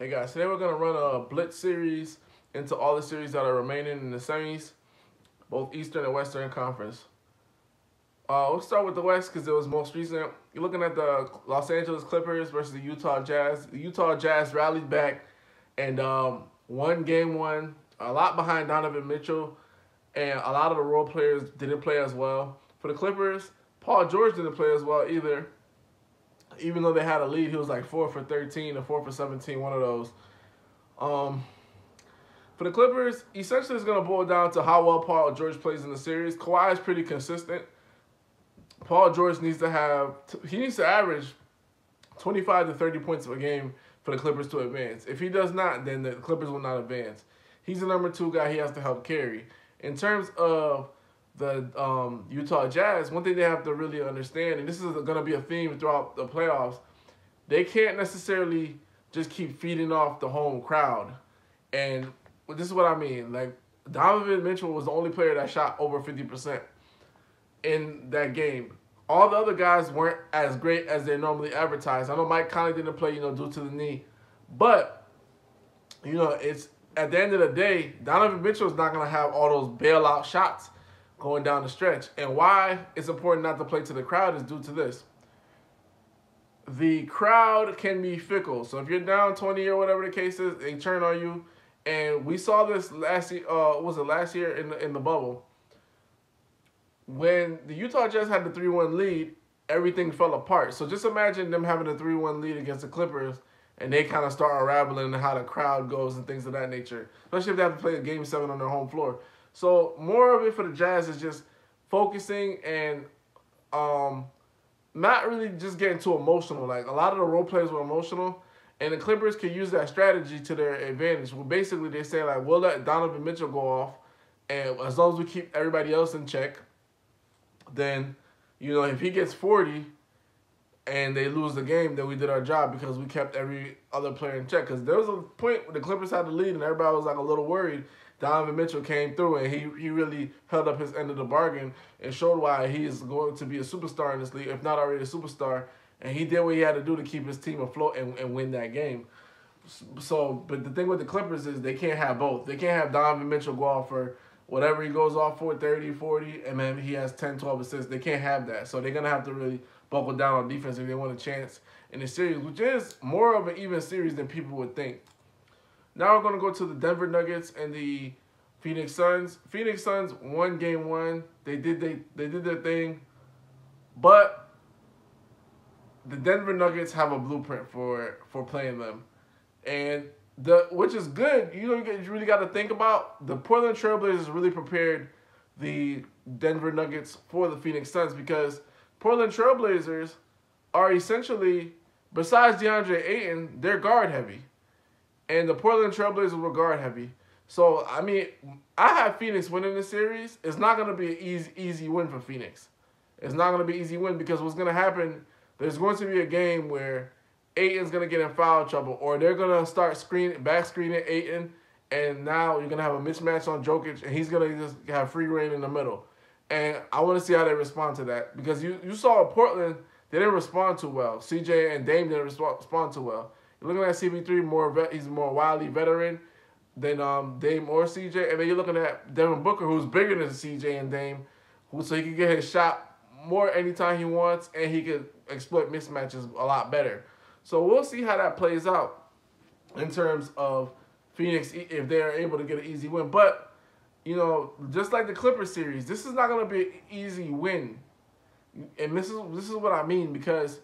Hey guys, today we're going to run a blitz series into all the series that are remaining in the semis, both Eastern and Western Conference. We'll start with the West because it was most recent. You're looking at the Los Angeles Clippers versus the Utah Jazz. The Utah Jazz rallied back and won game one, a lot behind Donovan Mitchell, and a lot of the role players didn't play as well. For the Clippers, Paul George didn't play as well either. Even though they had a lead, he was like 4 for 13 or 4 for 17, one of those. For the Clippers, essentially it's going to boil down to how well Paul George plays in the series. Kawhi is pretty consistent. Paul George needs to average 25 to 30 points a game for the Clippers to advance. If he does not, then the Clippers will not advance. He's the number 2 guy he has to help carry. In terms of the Utah Jazz, one thing they have to really understand, and this is going to be a theme throughout the playoffs, they can't necessarily just keep feeding off the home crowd. And this is what I mean. Like, Donovan Mitchell was the only player that shot over 50% in that game. All the other guys weren't as great as they normally advertise. I know Mike Conley didn't play, due to the knee. But, it's at the end of the day, Donovan Mitchell's not going to have all those bailout shots going down the stretch. And why it's important not to play to the crowd is due to this. The crowd can be fickle. So if you're down 20 or whatever the case is, they turn on you. And we saw this last year, last year in the bubble. When the Utah Jazz had the 3-1 lead, everything fell apart. So just imagine them having a 3-1 lead against the Clippers, and they kind of start unraveling how the crowd goes and things of that nature. Especially if they have to play a Game 7 on their home floor. So more of it for the Jazz is just focusing and not really just getting too emotional. Like, a lot of the role players were emotional, and the Clippers can use that strategy to their advantage. Well, basically, they say, like, we'll let Donovan Mitchell go off, and as long as we keep everybody else in check, then, if he gets 40 and they lose the game, then we did our job because we kept every other player in check. Because there was a point where the Clippers had the lead and everybody was like a little worried. Donovan Mitchell came through and he really held up his end of the bargain and showed why he is going to be a superstar in this league, if not already a superstar. And he did what he had to do to keep his team afloat and win that game. So, but the thing with the Clippers is they can't have both. They can't have Donovan Mitchell go off for whatever he goes off for, 30, 40, and then he has 10, 12 assists. They can't have that. So they're going to have to really buckle down on defense if they want a chance in the series, which is more of an even series than people would think. Now we're going to go to the Denver Nuggets and the Phoenix Suns. Phoenix Suns won game 1. They did their thing. But the Denver Nuggets have a blueprint for playing them. And which is good. You really got to think about the Portland Trailblazers really prepared the Denver Nuggets for the Phoenix Suns, because Portland Trailblazers are essentially, besides DeAndre Ayton, they're guard heavy. And the Portland Trailblazers were guard heavy. So, I mean, I have Phoenix winning the series. It's not going to be an easy win for Phoenix. It's not going to be an easy win because what's going to happen, there's going to be a game where Ayton's going to get in foul trouble, or they're going to start back screening Ayton, and now you're going to have a mismatch on Jokic, and he's going to just have free reign in the middle. And I want to see how they respond to that, because you saw Portland, they didn't respond too well. CJ and Dame didn't respond too well. You're looking at CP3, he's more wildly veteran than Dame or CJ, and then you're looking at Devin Booker, who's bigger than CJ and Dame, so he can get his shot more anytime he wants, and he could exploit mismatches a lot better. So we'll see how that plays out in terms of Phoenix, if they're able to get an easy win. But, just like the Clippers series, this is not going to be an easy win. And this is what I mean, because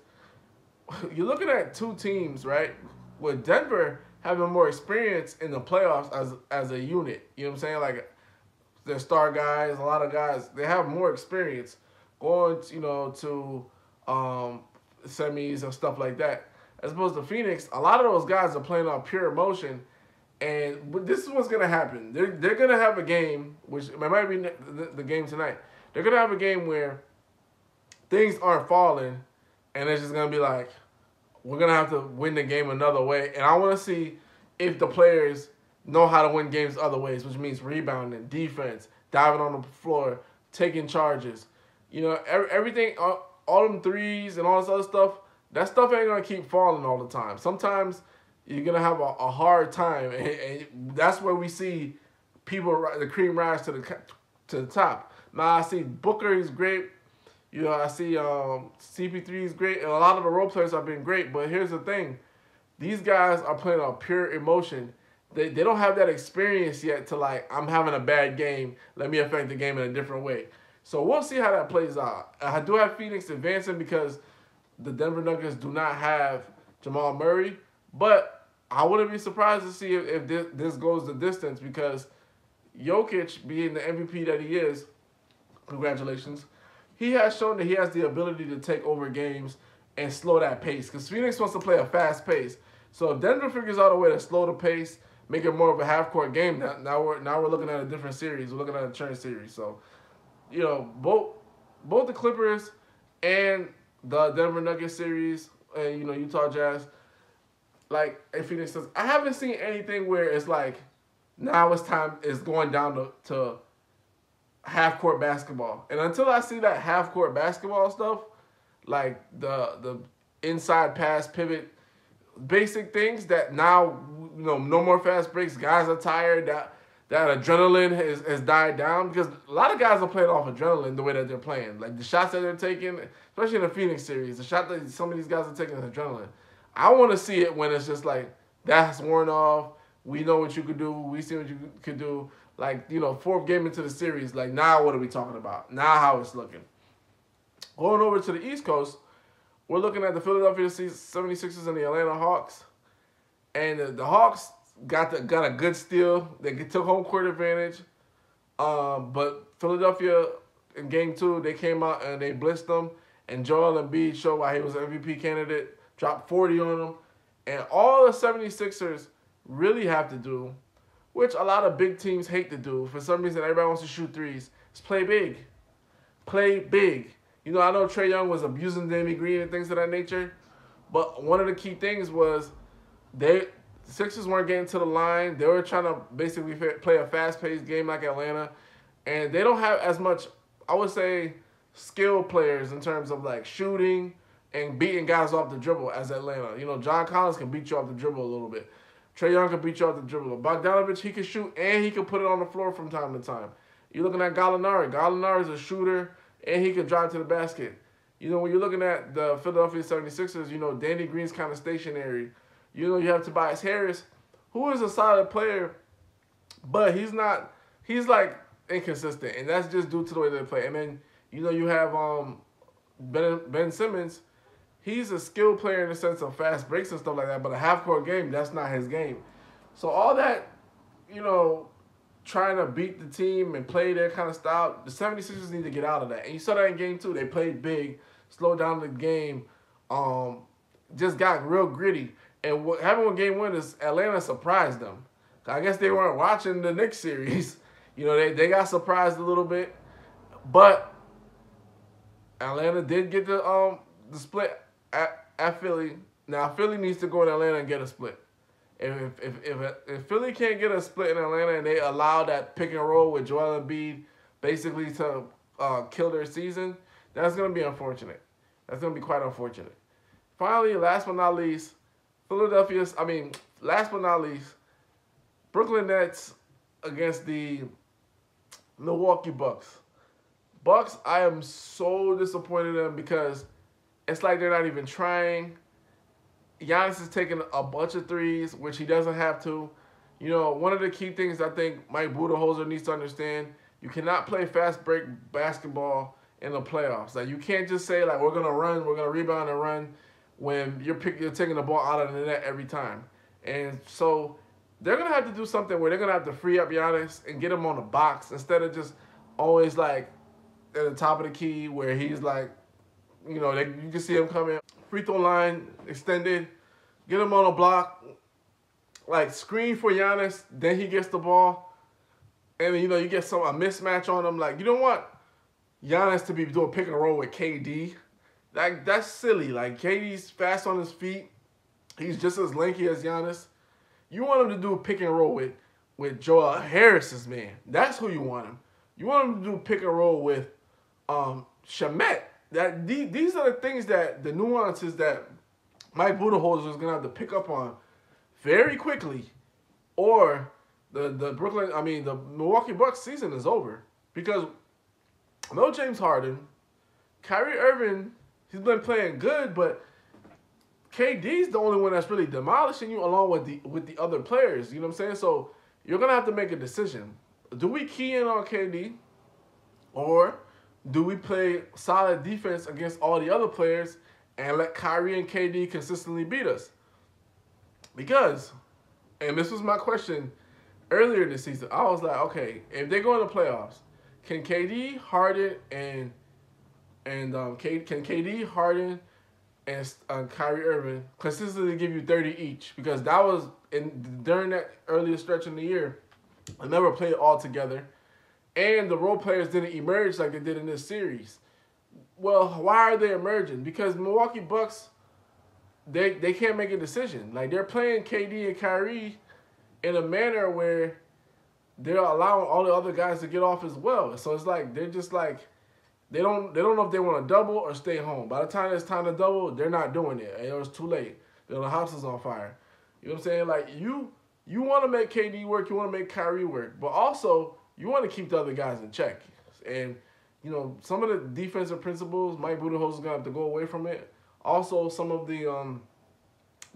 you're looking at two teams, right? With Denver having more experience in the playoffs as a unit. You know what I'm saying? Like, they're star guys, a lot of guys, they have more experience going, to semis and stuff like that. As opposed to Phoenix, a lot of those guys are playing on pure emotion, and this is what's going to happen. They're going to have a game, which it might be the game tonight. They're going to have a game where things aren't falling, and it's just going to be like, we're going to have to win the game another way. And I want to see if the players know how to win games other ways, which means rebounding, defense, diving on the floor, taking charges. Everything, all them threes and all this other stuff, that stuff ain't going to keep falling all the time. Sometimes you're gonna have a hard time, and that's where we see people the cream rise to the top. Now I see Booker, he's great. You know, I see CP3 is great, and a lot of the role players have been great. But here's the thing: these guys are playing on pure emotion. They don't have that experience yet to like, I'm having a bad game, let me affect the game in a different way. So we'll see how that plays out. I do have Phoenix advancing because the Denver Nuggets do not have Jamal Murray, but I wouldn't be surprised to see if this goes the distance because Jokic, being the MVP that he is, congratulations, he has shown that he has the ability to take over games and slow that pace because Phoenix wants to play a fast pace. So if Denver figures out a way to slow the pace, make it more of a half-court game, now we're looking at a different series. We're looking at a turn series. So, you know, both the Clippers and the Denver Nuggets series, and, you know, Utah Jazz, like, and Phoenix says, I haven't seen anything where it's like, now it's going down to half-court basketball. And until I see that half-court basketball stuff, like the inside pass, pivot, basic things that now, you know, no more fast breaks, guys are tired, that adrenaline has died down because a lot of guys are playing off adrenaline the way that they're playing. Like the shots that they're taking, especially in the Phoenix series, the shot that some of these guys are taking is adrenaline. I want to see it when it's just like, that's worn off, we know what you could do, we see what you could do. Like, you know, fourth game into the series, like now what are we talking about? Now how it's looking. Going over to the East Coast, we're looking at the Philadelphia 76ers and the Atlanta Hawks. And the Hawks got a good steal. They took home court advantage. But Philadelphia, in Game 2, they came out and they blitzed them. And Joel Embiid showed why he was an MVP candidate. Dropped 40 on them. And all the 76ers really have to do, which a lot of big teams hate to do. For some reason, everybody wants to shoot threes. Is play big. Play big. You know, I know Trae Young was abusing Danny Green and things of that nature, but one of the key things was the Sixers weren't getting to the line. They were trying to basically play a fast-paced game like Atlanta, and they don't have as much, I would say, skilled players in terms of like shooting and beating guys off the dribble as Atlanta. You know, John Collins can beat you off the dribble a little bit. Trae Young can beat you off the dribble. Bogdanovich, he can shoot and he can put it on the floor from time to time. You're looking at Gallinari. Gallinari's a shooter, and he can drive to the basket. You know, when you're looking at the Philadelphia 76ers, you know, Danny Green's kind of stationary. You know, you have Tobias Harris, who is a solid player, but he's like inconsistent, and that's just due to the way they play. And then, you know, you have Ben Simmons. He's a skilled player in the sense of fast breaks and stuff like that, but a half-court game, that's not his game. So all that, you know, trying to beat the team and play their kind of style, the 76ers need to get out of that. And you saw that in Game 2. They played big, slowed down the game, just got real gritty. And what happened with Game 1 is Atlanta surprised them. I guess they weren't watching the Knicks series. You know, they got surprised a little bit. But Atlanta did get the split at Philly. Now, Philly needs to go in Atlanta and get a split. If Philly can't get a split in Atlanta and they allow that pick and roll with Joel Embiid basically to kill their season, that's going to be unfortunate. That's going to be quite unfortunate. Finally, last but not least, Brooklyn Nets against the Milwaukee Bucks. Bucks, I am so disappointed in them because it's like they're not even trying. Giannis is taking a bunch of threes, which he doesn't have to. You know, one of the key things I think Mike Budenholzer needs to understand, you cannot play fast break basketball in the playoffs. Like, you can't just say, like, we're going to rebound and run when you're taking the ball out of the net every time. And so they're going to have to do something where they're going to have to free up Giannis and get him on the box instead of just always, like, at the top of the key where he's, like, you know, you can see him coming. Free throw line extended, get him on a block, like screen for Giannis, then he gets the ball, and then, you know, you get a mismatch on him. Like, you don't want Giannis to be doing pick and roll with KD. Like, that's silly. Like, KD's fast on his feet. He's just as lanky as Giannis. You want him to do pick and roll with Joel Harris's man. That's who you want him. You want him to do pick and roll with Shamet. These are the things the nuances that Mike Budenholzer is going to have to pick up on very quickly, or the Milwaukee Bucks season is over because no James Harden, Kyrie Irving, he's been playing good, but KD's the only one that's really demolishing you along with the other players. You know what I'm saying? So you're gonna have to make a decision. Do we key in on KD, or do we play solid defense against all the other players and let Kyrie and KD consistently beat us? Because, and this was my question earlier this season, I was like, okay, if they go in the playoffs, can KD, Harden, and can KD, Harden, and Kyrie Irving consistently give you 30 each? Because that was during that earlier stretch in the year, they never played all together, and the role players didn't emerge like they did in this series. Well, why are they emerging? Because Milwaukee Bucks, they can't make a decision. Like, they're playing KD and Kyrie in a manner where they're allowing all the other guys to get off as well. So it's like they're just like they don't know if they want to double or stay home. By the time it's time to double, they're not doing it. It was too late. The house is on fire. You know what I'm saying? Like, you want to make KD work, you want to make Kyrie work, but also you want to keep the other guys in check. And you know, some of the defensive principles, Mike Budenholzer is gonna have to go away from it. Also, some of the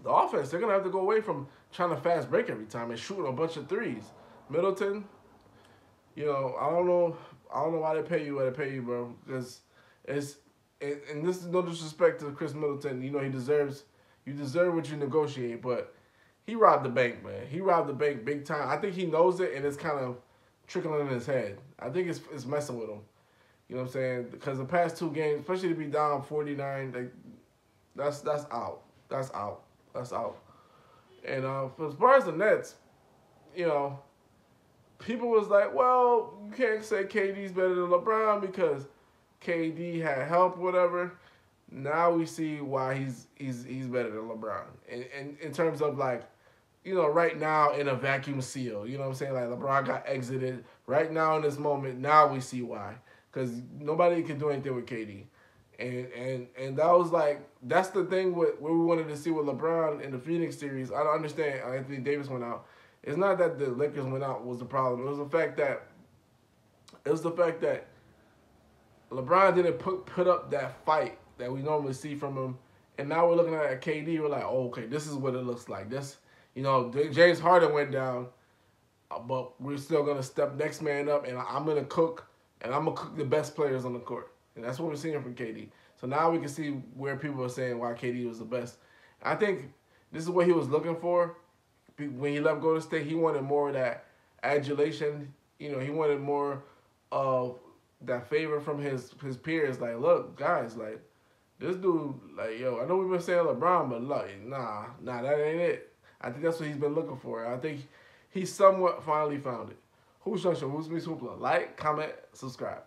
offense, they're gonna have to go away from trying to fast break every time and shooting a bunch of threes. Middleton, you know, I don't know why they pay you what they pay you, bro. Because and this is no disrespect to Chris Middleton. You know, you deserve what you negotiate, but he robbed the bank, man. He robbed the bank big time. I think he knows it, and it's kind of trickling in his head. I think it's messing with him. You know what I'm saying? Because the past two games, especially to be down 49, that's out. That's out. That's out. And as far as the Nets, you know, people was like, well, you can't say KD's better than LeBron because KD had help, whatever. Now we see why he's better than LeBron. And in terms of, like, you know, right now in a vacuum seal, you know what I'm saying? Like, LeBron got exited. Right now in this moment, now we see why. Because nobody can do anything with KD. And that was like, that's the thing with what we wanted to see with LeBron in the Phoenix series. I don't understand. Anthony Davis went out. It's not that the Lakers went out was the problem. It was the fact that LeBron didn't put up that fight that we normally see from him. And now we're looking at KD. We're like, oh, okay, this is what it looks like. This, you know, James Harden went down, but we're still gonna step next man up, and I'm gonna cook, and I'm gonna cook the best players on the court. And that's what we're seeing from KD. So now we can see where people are saying why KD was the best. I think this is what he was looking for. When he left Golden State, he wanted more of that adulation. You know, he wanted more of that favor from his peers. Like, look, guys, like, this dude, like, yo, I know we've been saying LeBron, but like, nah, that ain't it. I think that's what he's been looking for. I think he somewhat finally found it. Who's Junction? Who's me, Hoopla? Like, comment, subscribe.